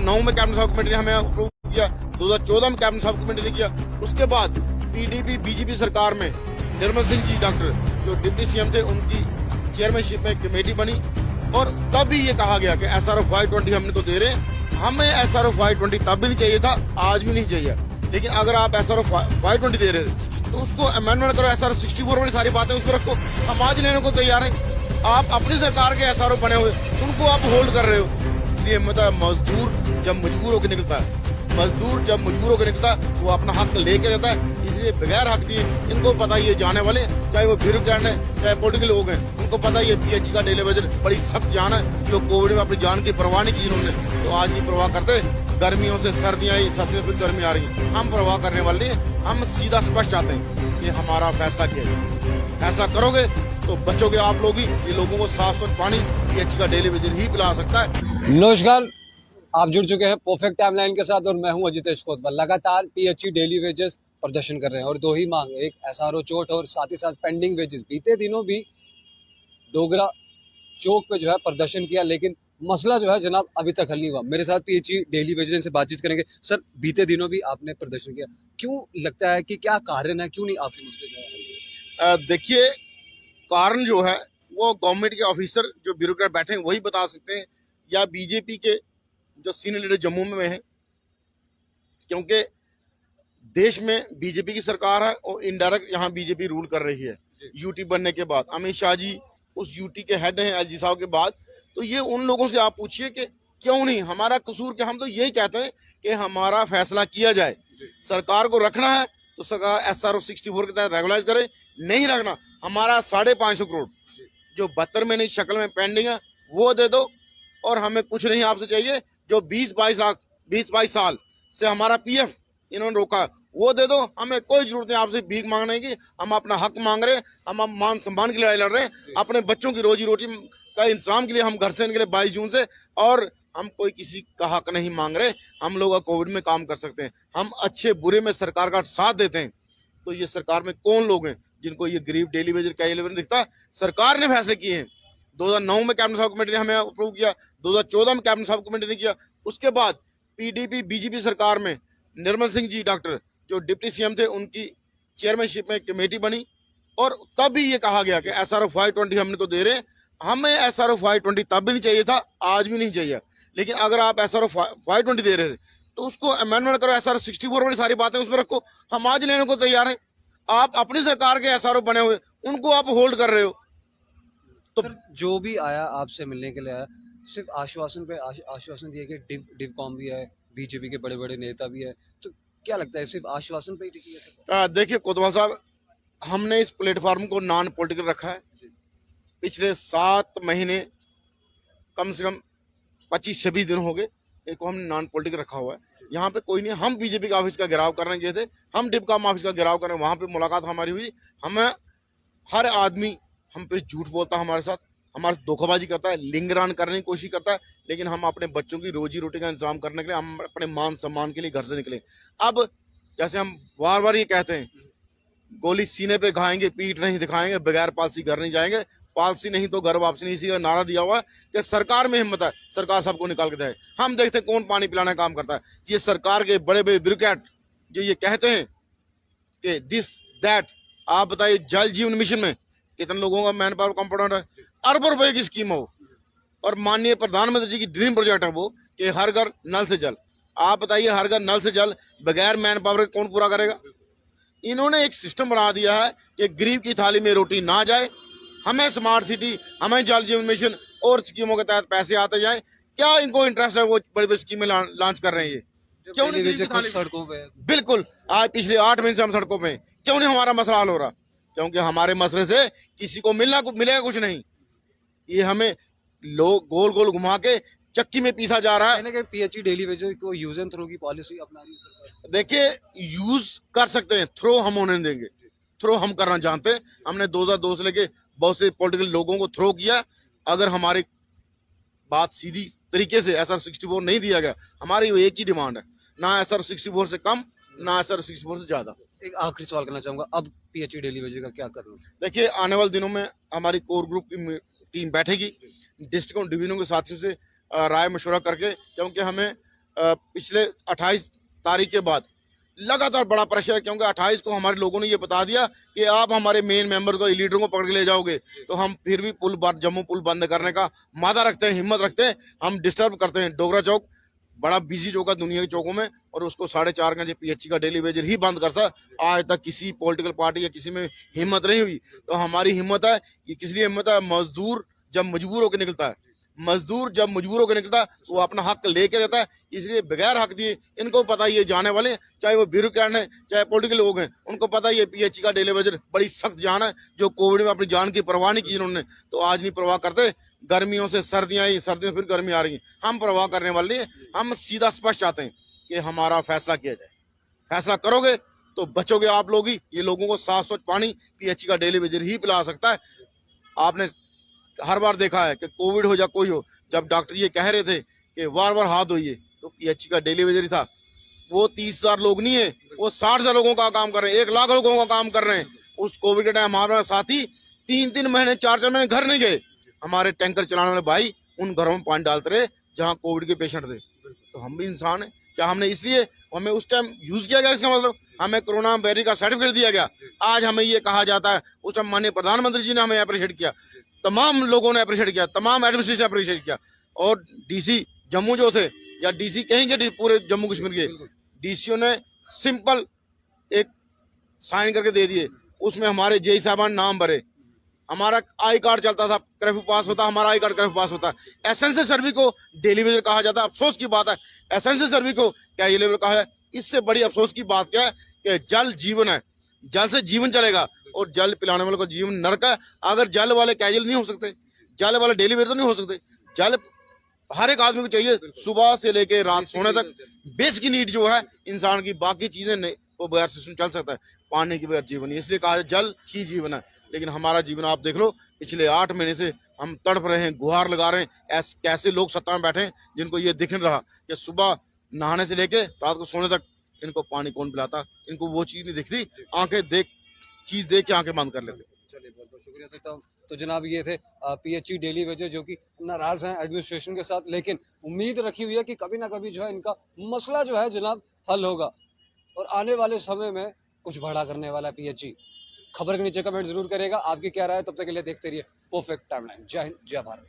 2009 में cabinet sub committee ने हमें अप्रूव किया, 2014 में कैबिनेट सब कमेटी ने किया। उसके बाद पीडीपी बीजेपी सरकार में निर्मल सिंह जी डॉक्टर जो डिप्टी सीएम थे उनकी चेयरमैनशिप में कमेटी बनी और तब भी ये कहा गया कि SRO 520 हमने तो दे रहे हैं, हमें SRO 520 तब भी नहीं चाहिए था, आज भी नहीं चाहिए। लेकिन अगर आप SRO 520 दे रहे थे तो उसको अमेंडमेंट करो, SRO 64 वाली सारी बातें उसको रखो, हम आज लेने को तैयार हैं। आप अपनी सरकार के SRO बने हुए उनको आप होल्ड कर रहे हो। इसलिए मतलब मजदूर जब मजबूर होकर निकलता है, मजदूर जब मजबूर होकर निकलता है वो अपना हक लेके रहता है। इसलिए बगैर हक दिए इनको पता ही है जाने वाले, चाहे वो ब्यूरोक्रेट है चाहे पॉलिटिकल लोग हैं, उनको पता ही है PH का डेली वेजर बड़ी सख्त जान है। जो कोविड में अपनी जान की परवाह नहीं की इन्होंने, तो आज नहीं परवाह करते। गर्मियों से सर्दियां आई, सर्दियों से गर्मी आ रही है, हम परवाह करने वाले हैं। हम सीधा स्पष्ट चाहते हैं कि हमारा फैसला क्या है। ऐसा करोगे तो बचोगे आप लोग ही। ये लोगों को साफ सुथरा पानी PH का डेली वेजर ही पिला सकता है। नमस्कार, आप जुड़ चुके हैं परफेक्ट टाइमलाइन के साथ और मैं हूं अजितेश कोतवाल। लगातार PHE डेली वेजेस प्रदर्शन कर रहे हैं और दो ही मांग, एक SRO चोट और साथ ही साथ पेंडिंग वेजेस। बीते दिनों भी डोगरा चौक पे जो है प्रदर्शन किया, लेकिन मसला जो है जनाब अभी तक हल नहीं हुआ। मेरे साथ PHE डेली वेजेस से बातचीत करेंगे। सर, बीते दिनों भी आपने प्रदर्शन किया, क्यों लगता है कि क्या कारण है, क्यों नहीं आपके मसले जो है? देखिए, कारण जो है वो गवर्नमेंट के ऑफिसर जो ब्यूरोक्रेट बैठे हैं वही बता सकते हैं, या बीजेपी के जो सीनियर लीडर जम्मू में हैं, क्योंकि देश में बीजेपी की सरकार है और इनडायरेक्ट यहाँ बीजेपी रूल कर रही है। यूटी बनने के बाद अमित शाह जी उस यूटी के हेड हैं LG साहब के बाद। तो ये उन लोगों से आप पूछिए कि क्यों नहीं, हमारा कसूर क्या? हम तो यही कहते हैं कि हमारा फैसला किया जाए। सरकार को रखना है तो सरकार SRO 64 के तहत रेगुलाइज करे, नहीं रखना हमारा 550 करोड़ जो 72 महीने की शक्ल में पेंडिंग है वो दे दो। और हमें कुछ नहीं आपसे चाहिए। जो 20-22 साल से हमारा PF इन्होंने रोका वो दे दो। हमें कोई जरूरत नहीं आपसे भीख मांगने की, हम अपना हक मांग रहे हैं। हम मान सम्मान की लड़ाई लड़ रहे हैं, अपने बच्चों की रोजी रोटी का इंतजाम के लिए हम घर से निकले 22 जून से, और हम कोई किसी का हक नहीं मांग रहे। हम लोग कोविड में काम कर सकते हैं, हम अच्छे बुरे में सरकार का साथ देते हैं। तो ये सरकार में कौन लोग हैं जिनको ये गरीब डेली वेजर का लेवल दिखता? सरकार ने फैसले किए हैं। 2009 में कैबिनेट सब कमेटी ने हमें अप्रूव किया, 2014 में कैबिनेट सब कमेटी ने किया। उसके बाद पीडीपी बीजेपी सरकार में निर्मल सिंह जी डॉक्टर जो डिप्टी सीएम थे उनकी चेयरमैनशिप में कमेटी बनी और तब भी ये कहा गया कि SRO 520 हमने तो दे रहे हैं, हमें SRO 520 तब भी नहीं चाहिए था, आज भी नहीं चाहिए। लेकिन अगर आप SRO 520 दे रहे थे तो उसको अमेंडमेंट करो, SRO 64 वाली सारी बातें उसमें रखो, हम आज लेने को तैयार हैं। आप अपनी सरकार के SRO बने हुए उनको आप होल्ड कर रहे हो। तो सर, जो भी आया आपसे मिलने के लिए आया, सिर्फ आश्वासन पे आश्वासन दिया कि डिवकॉम भी है, बीजेपी के बड़े बड़े नेता भी है, तो क्या लगता है सिर्फ आश्वासन पे ही टिकी है? देखिए कोतवाल साहब, हमने इस प्लेटफॉर्म को नॉन पॉलिटिकल रखा है। पिछले 7 महीने कम से कम 25-26 दिन हो गए इनको हमने नॉन पॉलिटिकल रखा हुआ है। यहाँ पे कोई नहीं, हम बीजेपी का ऑफिस का घेराव करने गए थे, हम डिवकॉम ऑफिस का घेराव करने, वहां पे मुलाकात हमारी हुई। हमें हर आदमी हम पे झूठ बोलता है, हमारे साथ हमारे धोखाबाजी करता है, लिंगरान करने की कोशिश करता है, लेकिन हम अपने बच्चों की रोजी रोटी का इंतजाम करने के लिए, हम अपने मान सम्मान के लिए घर से निकले। अब जैसे हम बार बार ये कहते हैं, गोली सीने पे खाएंगे, पीठ नहीं दिखाएंगे, बगैर पॉलिसी घर नहीं जाएंगे, पॉलिसी नहीं तो घर वापसी नहीं। इसी का नारा दिया हुआ है कि सरकार में हिम्मत है, सरकार सबको निकाल के दे। हम देखते हैं कौन पानी पिलाने का काम करता है। ये सरकार के बड़े बड़े ब्यूरोक्रेट जो ये कहते हैं कि दिस दैट, आप बताइए जल जीवन मिशन में कितने लोगों का मैन पावर कंपोनेंट है? अरबों रुपए की स्कीम हो, और माननीय प्रधानमंत्री जी की ड्रीम प्रोजेक्ट है वो कि हर घर नल से जल। आप बताइए हर घर नल से जल बगैर मैन पावर के कौन पूरा करेगा? इन्होंने एक सिस्टम बना दिया है कि गरीब की थाली में रोटी ना जाए। हमें स्मार्ट सिटी, हमें जल जीवन मिशन और स्कीमों के तहत पैसे आते जाए। क्या इनको इंटरेस्ट है? वो बड़ी बड़ी स्कीमें लॉन्च कर रहे हैं, ये क्यों नहीं सड़कों पे? बिल्कुल, आज पिछले 8 महीने से हम सड़कों पे, क्यों नहीं हमारा मसला हल हो रहा? क्योंकि हमारे मसले से किसी को मिलेगा कुछ नहीं। ये हमें लोग गोल गोल घुमा के चक्की में पीसा जा रहा है। PHE डेली वेजेस को यूज एंड थ्रो की पॉलिसी अपना रही है। देखिए, यूज कर सकते हैं, थ्रो हम होने देंगे। थ्रो हम करना जानते हैं। हमने 2002 से लेके बहुत से पॉलिटिकल लोगों को थ्रो किया। अगर हमारी बात सीधी तरीके से SR 64 नहीं दिया गया, हमारी एक ही डिमांड है, ना SR 64 से कम, ना SR 64 से ज्यादा। एक आखिरी सवाल करना चाहूंगा, अब PHE डेली वेजेस का क्या करना? देखिए, आने वाले दिनों में हमारी कोर ग्रुप की टीम बैठेगी, डिस्ट्रिक्ट और डिवीजनों के साथियों से राय मशवरा करके, क्योंकि हमें पिछले 28 तारीख के बाद लगातार बड़ा प्रेशर है, क्योंकि 28 को हमारे लोगों ने ये बता दिया कि आप हमारे मेन मेंबर को, लीडरों को पकड़ के ले जाओगे, तो हम फिर भी जम्मू पुल बंद करने का मादा रखते हैं, हिम्मत रखते हैं, हम डिस्टर्ब करते हैं। डोगरा चौक बड़ा बिजी चौक है दुनिया के चौकों में, और उसको 4:30 घंटे पीएचई का डेली वेजर ही बंद करता। आज तक किसी पॉलिटिकल पार्टी या किसी में हिम्मत नहीं हुई, तो हमारी हिम्मत है। ये किस लिए हिम्मत है? मजदूर जब मजबूर होकर निकलता है, मजदूर जब मजबूर होकर निकलता है तो वो अपना हक लेके रहता है। इसलिए बगैर हक दिए, इनको पता है ये जाने वाले, चाहे वो ब्यूरोक्रेट हैं चाहे पॉलिटिकल लोग हैं, उनको पता है ये पीएचई का डेली वेजर बड़ी सख्त जान है। जो कोविड में अपनी जान की परवाह नहीं की जिन्होंने, तो आज नहीं परवाह करते। गर्मियों से सर्दियां आई, सर्दियों फिर गर्मी आ रही है, हम परवाह करने वाले हैं। हम सीधा स्पष्ट चाहते हैं कि हमारा फैसला किया जाए। फैसला करोगे तो बचोगे आप लोग ही। ये लोगों को साफ स्वच्छ पानी पीएचई का डेली वेजर ही पिला सकता है। आपने हर बार देखा है कि कोविड हो या कोई हो, जब डॉक्टर ये कह रहे थे कि बार बार हाथ धोइए, तो पीएचई का डेली वेजर ही था। वो 30,000 लोग नहीं है, वो 60,000 लोगों का काम कर रहे हैं, 1 लाख लोगों का काम कर रहे हैं। उस कोविड के टाइम हमारे साथी 3-3 महीने 4-4 महीने घर नहीं गए। हमारे टैंकर चलाने वाले भाई उन घरों में पानी डालते रहे जहाँ कोविड के पेशेंट थे। तो हम भी इंसान हैं। क्या हमने इसलिए हमें उस टाइम यूज किया गया? इसका मतलब हमें कोरोना वेरिएंट का सर्टिफिकेट दिया गया। आज हमें ये कहा जाता है, उस टाइम माननीय प्रधानमंत्री जी ने हमें अप्रिशिएट किया, तमाम लोगों ने अप्रिशिएट किया, तमाम एडमिनिस्ट्रेशन अप्रिशिएट किया, और डीसी जम्मू जो थे या डीसी कहीं के पूरे जम्मू कश्मीर के डीसीओ ने सिंपल एक साइन करके दे दिए, उसमें हमारे जेई साहबान नाम भरे, हमारा आई कार्ड चलता था, कर्फ्यू पास होता, हमारा आई कार्ड कर्फ्यू पास होता। एसेंशियल सर्विस को डेली वेजर कहा जाता है। अफसोस की बात है, एसेंशियल सर्विस को कैजुअल लेबर कहा है। इससे बड़ी अफसोस की बात क्या है कि जल जीवन है, जल से जीवन चलेगा, और जल पिलाने वालों का जीवन नरक है। अगर जल वाले कैजुअल नहीं हो सकते, जल वाले डेली वेजर तो नहीं हो सकते। जल हर एक आदमी को चाहिए, सुबह से लेके रात सोने तक। बेसिक नीड जो है इंसान की, बाकी चीजें नहीं, वो बगैर सिस्टम चल सकता है, पानी के बगैर जीवन नहीं। इसलिए कहा है जल ही जीवन है। लेकिन हमारा जीवन आप देख लो, पिछले 8 महीने से हम तड़प रहे हैं, गुहार लगा रहे हैं। कैसे लोग सत्ता में बैठे हैं जिनको ये दिख नहीं रहा कि सुबह नहाने से लेके रात को सोने तक इनको पानी कौन पिलाता? इनको वो चीज नहीं दिखती, आंखें देख के आंखें बंद कर लेते। चलिए, बहुत बहुत शुक्रिया। तो जनाब ये थे पीएचई डेली वेजर जो कि नाराज हैं एडमिनिस्ट्रेशन के साथ, लेकिन उम्मीद रखी हुई है कि कभी ना कभी जो है इनका मसला जो है जनाब हल होगा, और आने वाले समय में कुछ बड़ा करने वाला है पीएचई। खबर के नीचे कमेंट जरूर करेगा, आपकी क्या राय है? तब तक के लिए देखते रहिए परफेक्ट टाइमलाइन। जय हिंद, जय भारत।